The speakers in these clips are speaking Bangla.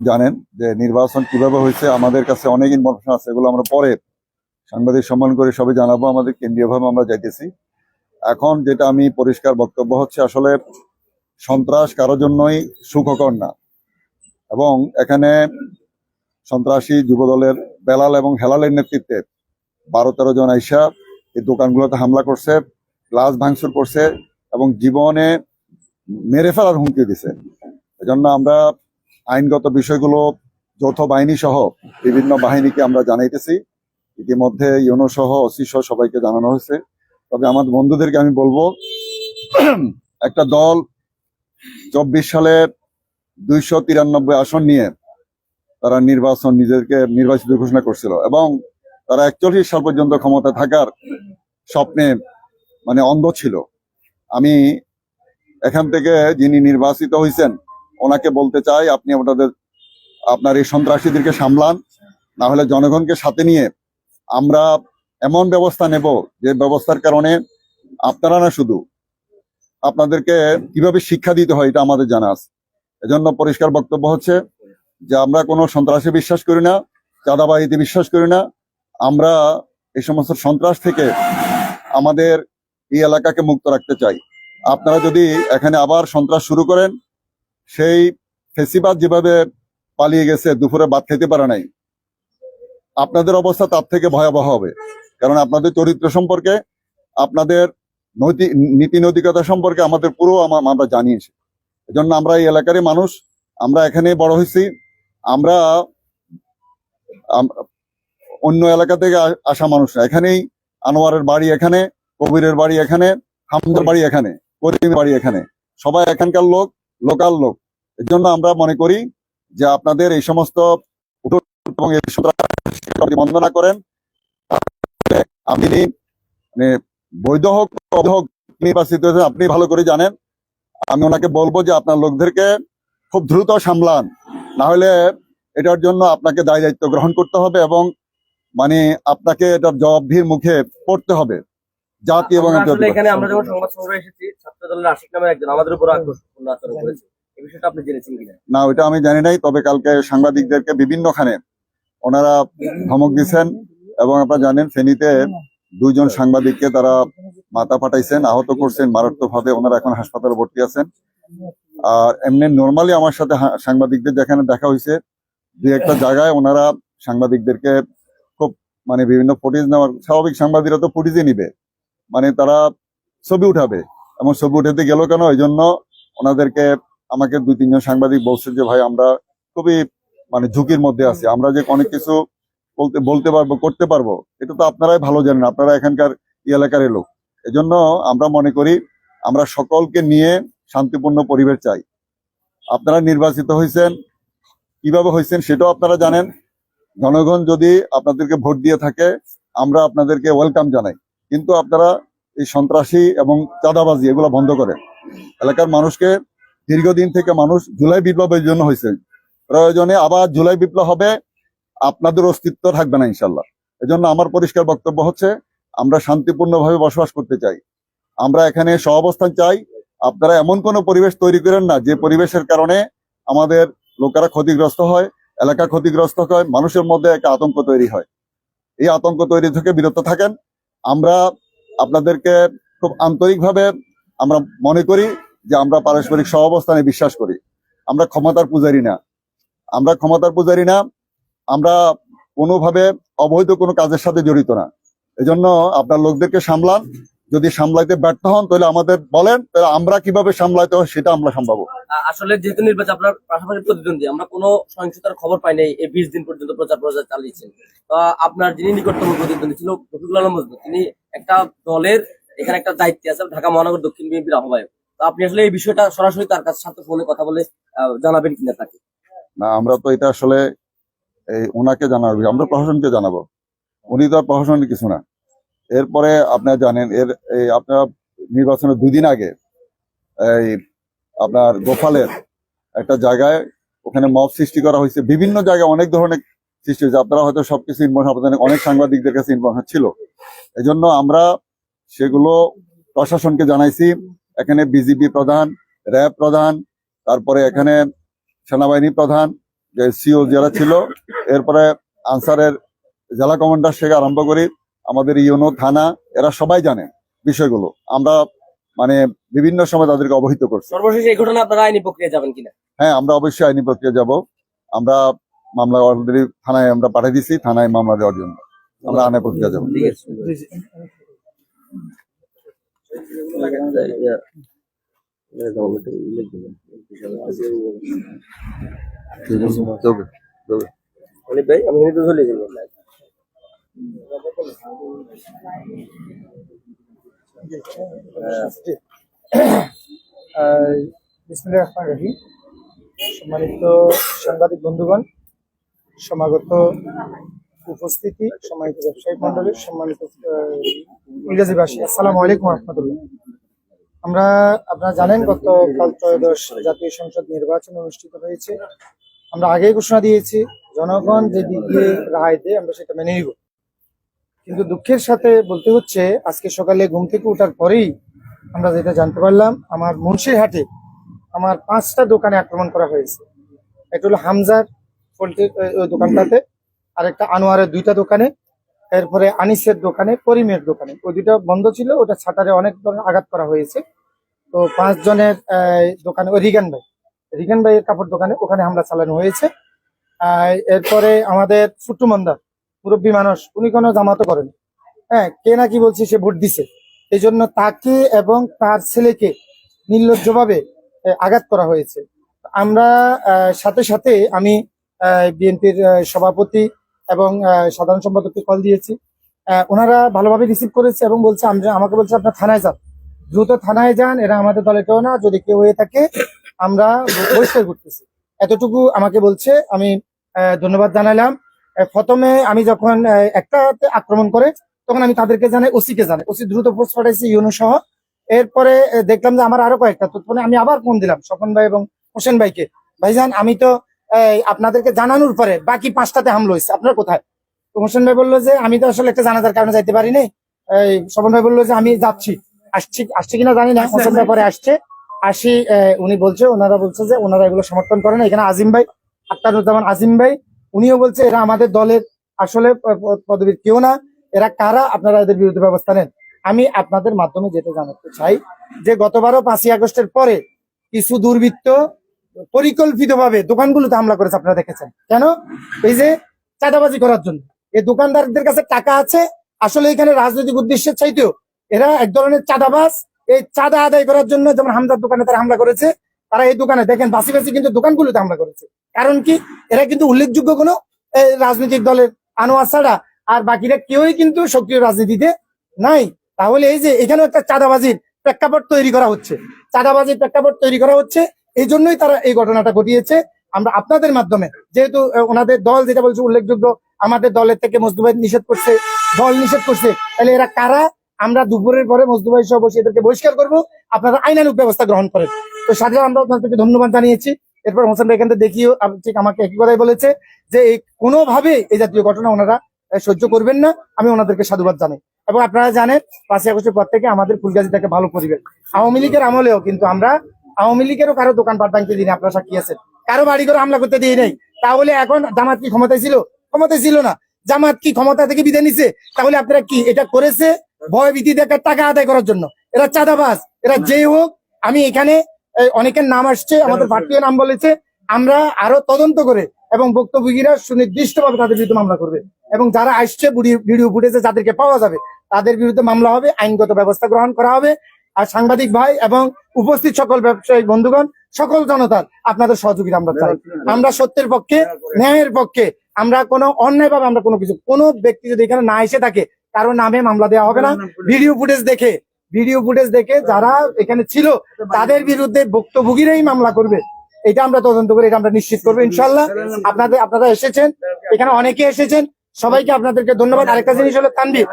জানেন যে নির্বাচন কিভাবে হয়েছে, আমাদের কাছে অনেক ইনফরমেশন আছে, এগুলো আমরা পরে সাংবাদিক সম্মেলন করে সবই জানাবো। আমাদের কেন্দ্রীয়ভাবে আমরা যাইতেছি। এখন যেটা আমি পরিষ্কার বক্তব্য হচ্ছে, আসলে সন্ত্রাস কারোর জন্যই সুখকর না। এবং এখানে সন্ত্রাসী যুবদলের বেলাল এবং হেলালের নেতৃত্বে 12-13 জন আইসা এই দোকানগুলোতে হামলা করছে, গ্লাস ভাঙচুর করছে এবং জীবনে মেরে ফেলার হুমকি দিছে। এজন্য আমরা আইনগত বিষয়গুলো যৌথ বাহিনী সহ বিভিন্ন বাহিনীকে আমরা জানাইতেছি। ইতিমধ্যে ইউনো সহ ওসি সহ সবাইকে জানানো হয়েছে। তবে আমার বন্ধুদেরকে আমি বলবো, একটা দল 24 সালে 293 আসন নিয়ে তারা নিজেদেরকে নির্বাচিত ঘোষণা করছিল এবং তারা 41 সাল পর্যন্ত ক্ষমতা থাকার স্বপ্নে অন্ধ ছিল। আমি এখান থেকে যিনি নির্বাচিত হয়েছেন ওনাকে বলতে চাই, আপনি আপনার এই সন্ত্রাসীদেরকে সামলান, না হলে জনগণকে সাথে নিয়ে আমরা এমন ব্যবস্থা নেব যে ব্যবস্থার কারণে আপনারা না, শুধু আপনাদেরকে কিভাবে শিক্ষা দিতে হয় এটা আমাদের জানা আছে। এজন্য পরিষ্কার বক্তব্য হচ্ছে যে আমরা কোনো সন্ত্রাসে বিশ্বাস করি না, চাঁদাবাজিতে বিশ্বাস করি না। আমরা এই সমস্ত সন্ত্রাস থেকে আমাদের এই এলাকাকে মুক্ত রাখতে চাই। আপনারা যদি এখানে আবার সন্ত্রাস শুরু করেন, সেই ফেসিবাদ যেভাবে পালিয়ে গেছে, দুপুরে ভাত খেতে পারে নাই, আপনাদের অবস্থা তার থেকে ভয়াবহ হবে। কারণ আপনাদের চরিত্র সম্পর্কে, আপনাদের নীতি নৈতিকতা সম্পর্কে আমাদের পুরো আমরা জানিয়েছি। এজন্য আমরা এই এলাকারই মানুষ, আমরা এখানে বড় হয়েছি। আমরা অন্য এলাকা থেকে আসা মানুষ না। এখানেই আনোয়ারের বাড়ি এখানে, কবিরের বাড়ি এখানে, হামদার বাড়ি এখানে, করিমের বাড়ি এখানে, সবাই এখানকার লোক, লোকাল লোক। এর জন্য আমরা মনে করি যে আপনাদের এই সমস্ত এবং এই বন্ধ না করেন, আপনি বৈধ হোক অবৈধ হোক নির্বাচিত হয়েছেন, আপনি ভালো করে জানেন। আমি ওনাকে বলবো যে আপনার লোকদেরকে খুব দ্রুত সামলান, না হলে এটার জন্য আপনাকে দায় দায়িত্ব গ্রহণ করতে হবে এবং আপনাকে এটার জবাবদিহির মুখে পড়তে হবে। জাতি এবং এখানে আমরা যখন সংবাদ সম্মেলনে এসেছি, ছাত্র দলের আশিক নামের একজন আমাদের উপর আক্রমণ আচরণ করেছে। এই বিষয়টা আপনি জেনেছেন কিনা? না, ওইটা আমি জানি নাই। তবে কালকে সাংবাদিকদেরকে বিভিন্নখানে ওনারা ধমক দিচ্ছেন এবং আপনারা জানেন ফেনীতে 2 জন সাংবাদিককে তারা মাথা ফাটাইছেন, আহত করছেন মারাত্মকভাবে। ওনারা এখন হাসপাতালে ভর্তি আছেন। আর এমনি নর্মালি আমার সাথে সাংবাদিকদের যেখানে দেখা হয়েছে, 2-1টা জায়গায় ওনারা সাংবাদিকদেরকে খুব বিভিন্ন ফুটেজ নেওয়ার, স্বাভাবিক সাংবাদিকরা তো ফুটেজই নিবে, তারা ছবি উঠাবে। এমন ছবি উঠাতে গেল কেন, এই জন্য ওনাদেরকে আমাকে 2-3 জন সাংবাদিক বলছে যে ভাই আমরা খুবই ঝুঁকির মধ্যে আছি, আমরা যে অনেক কিছু বলতে পারবো, করতে পারবো, এটা তো আপনারাই ভালো জানেন, আপনারা এখানকার এলাকার লোক। এজন্য আমরা মনে করি আমরা সকলকে নিয়ে শান্তিপূর্ণ পরিবেশ চাই। আপনারা নির্বাচিত হয়েছেন, কিভাবে হয়েছেন সেটাও আপনারা জানেন। জনগণ যদি আপনাদেরকে ভোট দিয়ে থাকে, আমরা আপনাদেরকে ওয়েলকাম জানাই। কিন্তু আপনারা এই সন্ত্রাসী এবং চাঁদাবাজি এগুলো বন্ধ করেন। এলাকার মানুষকে, দীর্ঘদিন থেকে মানুষ জুলাই বিপ্লবের জন্য হয়েছে, প্রয়োজনে আবার জুলাই বিপ্লব হবে, আপনাদের অস্তিত্ব থাকবে না ইনশাল্লাহ। এজন্য আমার পরিষ্কার বক্তব্য হচ্ছে আমরা শান্তিপূর্ণভাবে বসবাস করতে চাই, আমরা এখানে সহাবস্থান চাই। আপনারা এমন কোনো পরিবেশ তৈরি করেন না যে পরিবেশের কারণে আমাদের লোকেরা ক্ষতিগ্রস্ত হয়, এলাকা ক্ষতিগ্রস্ত হয়, মানুষের মধ্যে একটা আতঙ্ক তৈরি হয়। এই আতঙ্ক তৈরি থেকে বিরত থাকেন। আমরা আপনাদেরকে খুব আন্তরিকভাবে আমরা মনে করি যে আমরা পারস্পরিক সহাবস্থানে বিশ্বাস করি। আমরা ক্ষমতার পূজারী না, আমরা কোনোভাবে অবৈধ কোনো কাজের সাথে জড়িত না। এজন্য আপনার লোকদেরকে সামলান। যদি সামলাইতে ব্যর্থ হন তাহলে আমাদের বলেন, তাহলে আমরা কিভাবে সামলাইতে হয় সেটা আমরা সামলাবো। আসলে যেহেতু নির্বাচন আপনার পাশাপাশি প্রতিদ্বন্দ্বী, আমরা কোনো সহিংসতার খবর পাই নাই। এই 20 দিন পর্যন্ত প্রচার চালিয়েছেন। আপনার যিনি নিকটতম প্রতিদ্বন্দ্বী ছিল রফিকুল আলম মজনু, তিনি একটা দলের এখানে একটা দায়িত্বে আছে, ঢাকা মহানগর দক্ষিণ বিএনপির আহ্বায়ক। তো আপনি আসলে এই বিষয়টা সরাসরি তার সাথে ফোনে কথা বলে জানাবেন কিনা তাকে? না, আমরা তো এটা আসলে ওনাকে জানাবো, আমরা প্রশাসনকে জানাবো। উনি তো আর প্রশাসনের কিছু না। এরপরে আপনারা জানেন আপনার নির্বাচনের 2 দিন আগে আপনার গোপালের একটা জায়গায় ওখানে মব সৃষ্টি করা হয়েছে, বিভিন্ন জায়গায় অনেক ধরনের সৃষ্টি হয়েছে। আপনারা হয়তো সবকিছু ইনফরমেশন, অনেক সাংবাদিকদের কাছে ইনফরমেশন ছিল। এজন্য আমরা সেগুলো প্রশাসনকে জানাইছি। এখানে বিজিবি প্রধান, র্যাব প্রধান, তারপরে এখানে সেনাবাহিনী প্রধান, যে সিও যারা ছিল, এরপরে আনসারের জেলা কমান্ডার থেকে আরম্ভ করি আমাদের ইউনো থানা, এরা সবাই জানে বিষয়গুলো। আমরা মানে বিভিন্ন সময় তাদেরকে অবহিত করছি। সর্বশেষ এই ঘটনা আপনারা আইনি প্রক্রিয়া যাবেন কিনা? হ্যাঁ, আমরা অবশ্যই আইনি প্রক্রিয়া যাব। আমরা মামলা অলরেডি থানায় আমরা পাঠিয়ে দিছি, থানায় মামলা দেওয়ার জন্য আমরা আইনি প্রক্রিয়া যাব। ঠিক আছে। অনিক ভাই, আমি কিন্তু চলে যাবো। বিসমিল্লাহির রহমানির রহিম। সম্মানিত সাংবাদিক বন্ধুগণ, সমাগত উপস্থিতি, সম্মানিত ব্যবসায়ী মন্ডলী, সম্মানিত ফুলগাজীবাসী, আসসালামু আলাইকুম রহমতুল্লাহ। আপনারা জানেন গতকাল ত্রয়োদশ জাতীয় সংসদ নির্বাচন অনুষ্ঠিত হয়েছে। আমরা আগেই ঘোষণা দিয়েছি জনগণ যে দিকে রায় দেয় আমরা সেটা মেনে নিব। কিন্তু দুঃখের সাথে বলতে হচ্ছে আজকে সকালে ঘুম থেকে ওঠার পরেই আমরা যেটা জানতে পারলাম, আমার মুন্সিরহাটে আমার 5টা দোকানে আক্রমণ করা হয়েছে। একটা হলো হামজার পোল্ট্রির ওই দোকানটাতে, আর একটা আনোয়ারের 2টা দোকানে, এরপরে আনিসের দোকানে, করিমের দোকানে। ওই 2টা বন্ধ ছিল, ওটা ছাটারে অনেক ধরনের আঘাত করা হয়েছে। তো 5 জনের দোকানে, ওই রিগান ভাইয়ের কাপড় দোকানে, ওখানে হামলা চালানো হয়েছে। এরপরে আমাদের ছোট্টমন্দার মুরব্বী মানুষ, উনি কোনো জামাতও করেন, হ্যাঁ, কে না কি বলছে সে ভোট দিছে, এই জন্য তাকে এবং তার ছেলেকে নির্লজ্জভাবে আঘাত করা হয়েছে। আমরা সাথে সাথে আমি বিএনপির সভাপতি এবং সাধারণ সম্পাদককে কল দিয়েছি। ওনারা ভালোভাবে রিসিভ করেছে এবং বলছে আমাকে বলছে আপনার থানায় যান, দ্রুত থানায় যান, এরা আমাদের দলে কেউ না, যদি কেউ হয়ে থাকে আমরা বহিষ্কার করতেছি, এতটুকু আমাকে বলছে। আমি ধন্যবাদ জানালাম। প্রথমে আমি যখন একটাতে আক্রমণ করে তখন আমি তাদেরকে জানাই, ওসিকে জানাই, ওসি দ্রুত পোস্ট পাঠাইছি ইউনো সহ। এরপরে দেখলাম যে আমার আরো কয়েকটা, তো আমি আবার ফোন দিলাম স্বপন ভাই এবং হোসেন ভাইকে, ভাইজান আমি তো আপনাদেরকে জানানোর পরে বাকি 5টাতে হামলা হয়েছে, আপনার কোথায়? তো হোসেন ভাই বললো যে আমি তো আসলে একটা জানাজার কারণে যাইতে পারিনি। স্বপন ভাই বললো যে আমি যাচ্ছি, আসছি কিনা জানি না। হোসেন ভাই পরে আসি, উনি বলছে, ওনারা বলছে যে ওনারা এগুলো সমর্থন করে না। এখানে আজিম ভাই, আক্তারুজ্জামান আজিম ভাই, উনিও বলছে এরা আমাদের দলের আসলে পদবীর কেউ না, এরা কারা, আপনারা এদের বিরুদ্ধে ব্যবস্থা নেন। আমি আপনাদের মাধ্যমে যেটা জানাতে চাই যে গতবারও 5ই আগস্টের পরে কিছু দুর্বৃত্ত পরিকল্পিতভাবে দোকানগুলোতে হামলা করেছে, আপনারা দেখেছেন। কেন? এই যে চাঁদাবাজি করার জন্য। এই দোকানদারদের কাছে টাকা আছে, আসলে এখানে রাজনৈতিক উদ্দেশ্যের চাইতেও এরা এক ধরনের চাঁদাবাজ। এই চাঁদা আদায় করার জন্য যেমন হামজার দোকানে তারা হামলা করেছে, তারা এই দোকানে দেখেন বাসি বাসি কিন্তু দোকানগুলোতে হামলা করেছে। কারণ কি? এরা কিন্তু উল্লেখযোগ্য কোনো রাজনৈতিক দলের আনোয়ার ছাড়া আর বাকিরা কেউই কিন্তু সক্রিয় রাজনীতিতে নাই। তাহলে এই যে এখানে একটা চাঁদাবাজির প্রেক্ষাপট তৈরি করা হচ্ছে, এই জন্যই তারা এই ঘটনাটা ঘটিয়েছে। আমরা আপনাদের মাধ্যমে, যেহেতু ওনাদের দল যেটা বলছে উল্লেখযোগ্য, আমাদের দলের থেকে মজদু ভাই নিষেধ করছে, দল নিষেধ করছে, তাহলে এরা কারা? আমরা দুপুরের পরে মজদু ভাই সহ বসে এদেরকে বহিষ্কার করবো, আপনারা আইনানুগ ব্যবস্থা গ্রহণ করেন। তো সাথে আমরা আপনাদেরকে ধন্যবাদ জানিয়েছি। এরপর হোসেন ভাই এখান থেকে দেখিও ঠিক আমাকে একই কথাই বলেছে যে এই কোনোভাবে এই জাতীয় ঘটনা ওনারা সহ্য করবেন না। আমি ওনাদেরকে সাধুবাদ জানাই। এবং আপনারা জানেন 5ই আগস্টের পর থেকে আমাদের ফুলগাজীটাকে ভালো পরিবেশ। আওয়ামী লীগের আমলেও কিন্তু আমরা আওয়ামী লীগেরও কারো দোকানপাট ভাঙতে দিই না, আপনারা সাক্ষী আছেন, কারো বাড়ি করে হামলা করতে দিয়ে নাই। তাহলে এখন জামাত কি ক্ষমতায় ছিল? ক্ষমতায় ছিল না। জামাত কি ক্ষমতা থেকে বিদায় নিছে? তাহলে আপনারা কি এটা করেছে ভয় ভীতি দেখার, টাকা আদায় করার জন্য? এরা চাঁদাবাজ, এরা যেই হোক। আমি এখানে অনেকের নাম আসছে, আমাদের পার্টিও নাম বলেছে, আমরা আরো তদন্ত করে এবং ভুক্তভোগীরা সুনির্দিষ্টভাবে তাদের বিরুদ্ধে মামলা করবে এবং যারা আসছে ভিডিও ফুটেজে যাদেরকে পাওয়া যাবে তাদের বিরুদ্ধে মামলা হবে, আইনগত ব্যবস্থা গ্রহণ করা হবে। আর সাংবাদিক ভাই এবং উপস্থিত সকল ব্যবসায়িক বন্ধুগণ, সকল জনতার আপনাদের সহযোগিতা আমরা চাই। আমরা সত্যের পক্ষে, ন্যায়ের পক্ষে। আমরা কোনো অন্যায় ভাবে আমরা কোনো ব্যক্তি যদি এখানে না এসে থাকে, কারো নামে মামলা দেওয়া হবে না। ভিডিও ফুটেজ দেখে যারা এখানে ছিল তাদের বিরুদ্ধে ভুক্তভোগীরাই মামলা করবে। এটা আমরা তদন্ত করে এটা আমরা নিশ্চিত করবো ইনশাল্লাহ। আপনারা এসেছেন, এখানে অনেকে এসেছেন, সবাইকে আপনাদেরকে ধন্যবাদ। আরেকটা জিনিস হলো তানভীর,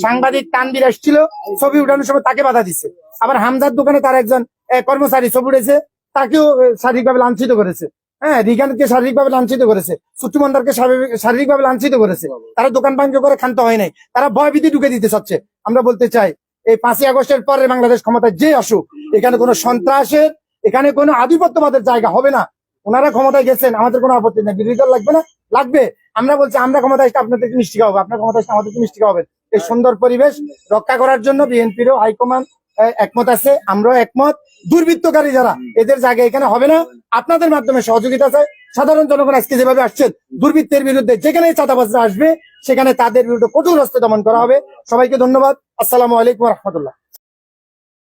সাংবাদিক তানভীর এসেছিল, ছবি উঠানোর সময় তাকে বাধা দিচ্ছে। আবার হামজার দোকানে তার একজন কর্মচারী ছবি উঠেছে, তাকেও শারীরিকভাবে লাঞ্ছিত করেছে। হ্যাঁ, রিগানকে শারীরিকভাবে লাঞ্ছিত করেছে, সুট্টুমন্দারকে শারীরিকভাবে লাঞ্ছিত করেছে। তারা দোকান ভাঙচুর করে ক্ষান্ত হয় নাই, তারা ভয়ভীতি ঢুকে দিতে চাচ্ছে। আমরা বলতে চাই এই 5ই আগস্টের পরে বাংলাদেশ ক্ষমতায় যে আসুক, এখানে কোনো সন্ত্রাসের, এখানে কোনো আধিপত্যবাদের জায়গা হবে না। ওনারা ক্ষমতায় গেছেন, আমাদের কোনো আপত্তি নেই, বিরোধী দল লাগবে না, লাগবে। আমরা বলছি আমরা ক্ষমতায় আসলে আপনাদেরকে মিষ্টি খাওয়াবো, আপনার ক্ষমতায় আসলে আমাদেরকে মিষ্টি খাওয়াবেন। এই সুন্দর পরিবেশ রক্ষা করার জন্য বিএনপিরও হাইকমান্ড একমত আছে, আমরাও একমত। দুর্বৃত্তকারী যারা, এদের জায়গা এখানে হবে না। আপনাদের মাধ্যমে সহযোগিতা চাই। সাধারণ জনগণ আজকে যেভাবে আসছেন, দুর্বৃত্তের বিরুদ্ধে যেখানে চাঁদাবাজরা আসবে সেখানে তাদের বিরুদ্ধে কঠোর হস্তে দমন করা হবে। সবাইকে ধন্যবাদ। আসসালামু আলাইকুম রহমতুল্লাহ।